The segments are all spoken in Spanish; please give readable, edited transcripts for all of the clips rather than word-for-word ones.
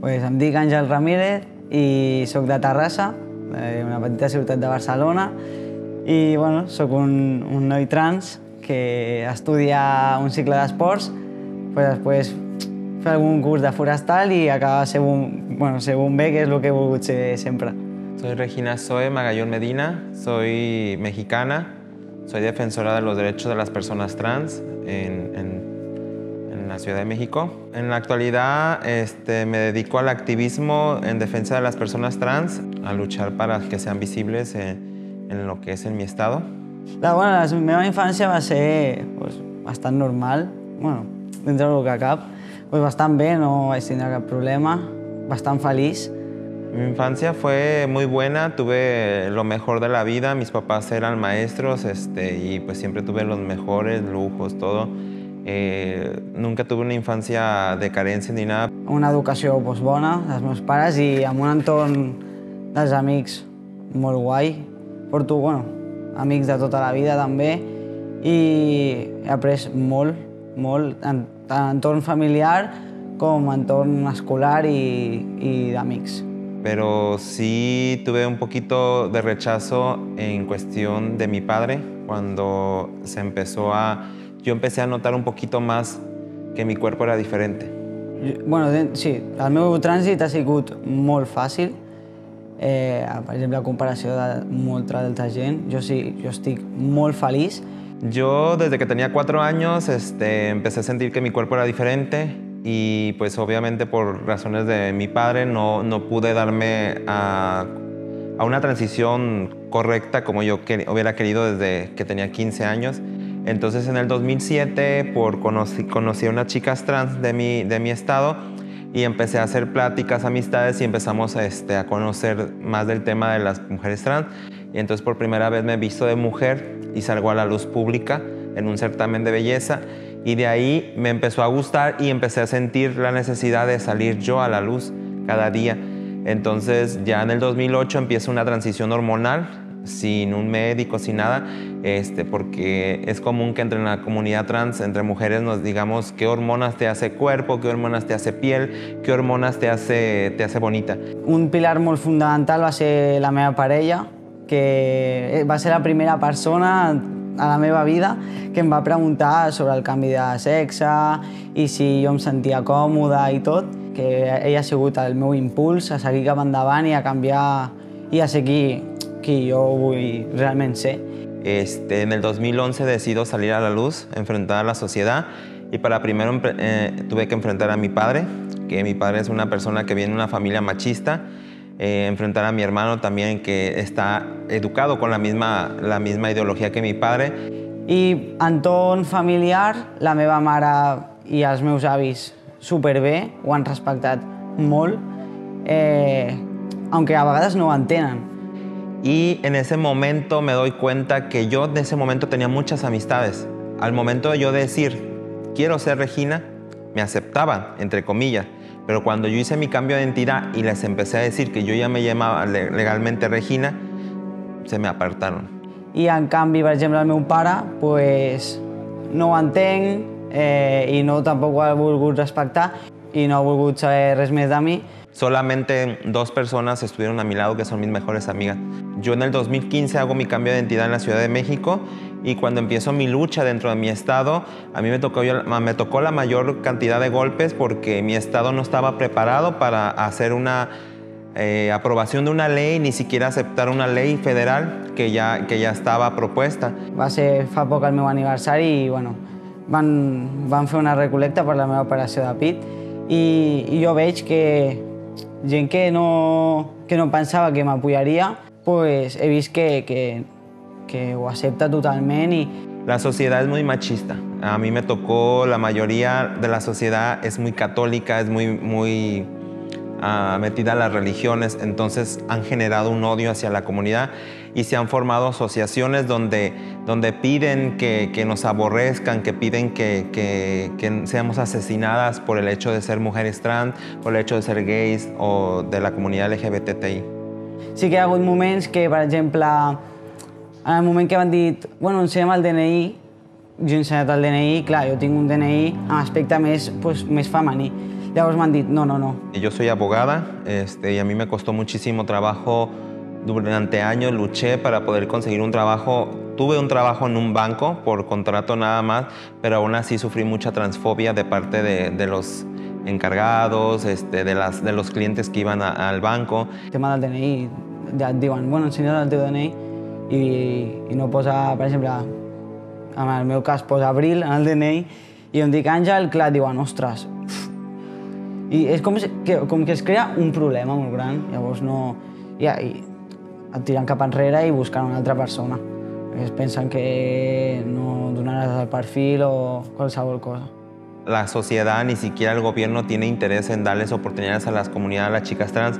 Pues em dic Àngel Ramírez i soc de Terrassa, una petita ciutat de Barcelona, i bueno, soc un noi trans que estudia un cicle d'esports, pues després fer algun curs de forestal i acabar ser bomber, que és el que he volgut ser sempre. Soy Regina Zoe Magallón Medina, soy mexicana, soy defensora de los derechos de las personas trans en la Ciudad de México. En la actualidad me dedico al activismo en defensa de las personas trans, a luchar para que sean visibles en lo que es en mi estado. La meva infància va ser bastant normal, dintre del que cap, bastant bé, no vaig tindre cap problema, bastant feliç. Mi infancia fue muy buena, tuve lo mejor de la vida, mis papás eran maestros y pues siempre tuve los mejores lujos, todo. Nunca tuve una infancia de carencia ni nada. Una educació bona dels meus pares i amb un entorn dels amics molt guai. Porto amics de tota la vida també i he après molt, tant en entorn familiar com en entorn escolar i d'amics. Pero sí tuve un poquito de rechazo en cuestión de mi padre cuando yo empecé a notar un poquito más que mi cuerpo era diferente. Sí, el meu trànsit ha sigut molt fàcil, per exemple, a comparació de molta altra gent. Jo estic molt feliç. Yo desde que tenía 4 años empecé a sentir que mi cuerpo era diferente y pues obviamente por razones de mi padre no pude darme a una transición correcta como yo hubiera querido desde que tenía 15 años. Entonces en el 2007 conocí a unas chicas trans de mi estado y empecé a hacer pláticas, amistades y empezamos a conocer más del tema de las mujeres trans. Y entonces por primera vez me he visto de mujer y salgo a la luz pública en un certamen de belleza y de ahí me empezó a gustar y empecé a sentir la necesidad de salir yo a la luz cada día. Entonces ya en el 2008 empiezo una transición hormonal sin un médico, sin nada, porque es común que entre la comunidad trans, entre mujeres, nos digamos qué hormonas te hace cuerpo, qué hormonas te hace piel, qué hormonas te hace bonita. Un pilar molt fundamental va ser la meva parella, que va ser la primera persona a la meva vida que em va preguntar sobre el canvi de sexe i si jo em sentia còmoda i tot, que ella ha sigut el meu impuls a seguir cap endavant i a canviar i a ser qui jo vull realment ser. En el 2011 decido salir a la luz, enfrentar a la sociedad y para primero tuve que enfrentar a mi padre, que mi padre es una persona que viene de una familia machista, enfrentar a mi hermano también que está educado con la misma ideología que mi padre. I entorn familiar, la meva mare i els meus avis superbé, ho han respectat molt, aunque a vegades no ho entenen. Y en ese momento me doy cuenta que yo en ese momento tenía muchas amistades. Al momento de yo decir, quiero ser Regina, me aceptaban, entre comillas. Pero cuando yo hice mi cambio de identidad y les empecé a decir que yo ya me llamaba legalmente Regina, se me apartaron. I en canvi, per exemple, el meu pare no ho entenc i tampoc ho ha volgut respectar i no ha volgut saber res més de mi. Solamente 2 personas estuvieron a mi lado que son mis mejores amigas. Yo en el 2015 hago mi cambio de identidad en la Ciudad de México y cuando empiezo mi lucha dentro de mi estado, a mí me tocó la mayor cantidad de golpes porque mi estado no estaba preparado para hacer una aprobación de una ley, ni siquiera aceptar una ley federal que ya estaba propuesta. Va ser fa poc el meu aniversari i van fer una recolecta per la meva operació de pit i jo veig que gent que no pensava que m'apoyaria, he vist que ho accepta totalment i... La sociedad es muy machista. A mí me tocó, la mayoría de la sociedad es muy católica, es muy metida a las religiones, entonces han generado un odio hacia la comunidad y se han formado asociaciones donde piden que nos aborrezcan, que piden que seamos asesinadas por el hecho de ser mujeres trans, por el hecho de ser gays o de la comunidad LGBTI. Sí que hi ha hagut moments que, per exemple, en el moment que m'han dit ensenya'm el DNI, jo he ensenyat el DNI, clar, jo tinc un DNI amb aspecte més femení. Llavors m'han dit, no, no, no. Yo soy abogada y a mí me costó muchísimo trabajo. Durante años luché para poder conseguir un trabajo. Tuve un trabajo en un banco por contrato nada más, pero aún así sufrí mucha transfobia de parte de los encargados, de los clientes que iban al banco. El tema del DNI, ja et diuen, bueno, ensenya't el teu DNI i no posa, per exemple, en el meu cas posa abril en el DNI i em dic Àngel, clar, diuen, ostres. I és com que es crea un problema molt gran, llavors no... I et tiren cap enrere i busquen una altra persona. Perquè es pensen que no donaràs el perfil o qualsevol cosa. La sociedad, ni siquiera el gobierno tiene interés en darles oportunidades a las comunidades, a las chicas trans.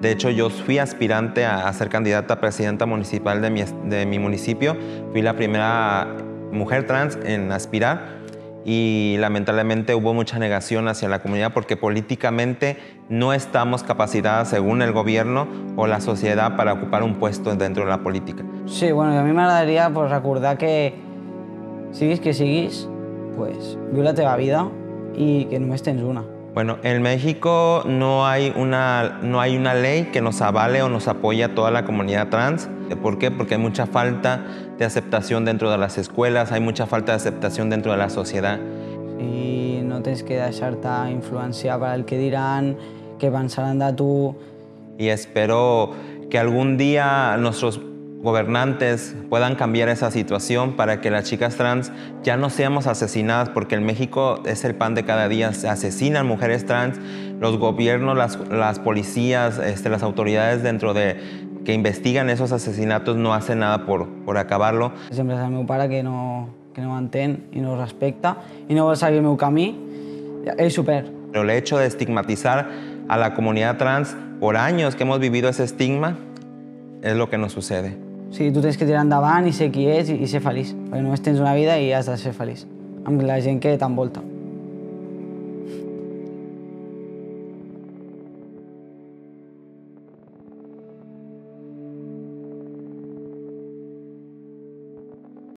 De hecho, yo fui aspirante a ser candidata a presidenta municipal de mi municipio. Fui la primera mujer trans en aspirar y lamentablemente hubo mucha negación hacia la comunidad porque políticamente no estamos capacitadas, según el gobierno o la sociedad, para ocupar un puesto dentro de la política. Sí, bueno, a mi m'agradaria pues, recordar que siguis que siguis, pues, viu la teva vida y que només tens una. Bueno, en México no hay una ley que nos avale o nos apoye a toda la comunidad trans. ¿Por qué? Porque hay mucha falta de aceptación dentro de las escuelas, hay mucha falta de aceptación dentro de la sociedad. I no tens que deixar-te influenciar per el que diran, que pensaran de tu. Y espero que algún día nuestros gobernantes puedan cambiar esa situación para que las chicas trans ya no seamos asesinadas, porque en México es el pan de cada día, se asesinan mujeres trans, los gobiernos, las policías, las autoridades que investigan esos asesinatos no hacen nada por acabarlo. Sempre és el meu pare que no m'entén i no respecta i no vol seguir el meu camí, ell s'ho perd. Pero el hecho de estigmatizar a la comunidad trans por años que hemos vivido ese estigma es lo que nos sucede. O sigui, tu tens que tirar endavant i ser qui ets i ser feliç, perquè només tens una vida i has de ser feliç amb la gent que t'envolta.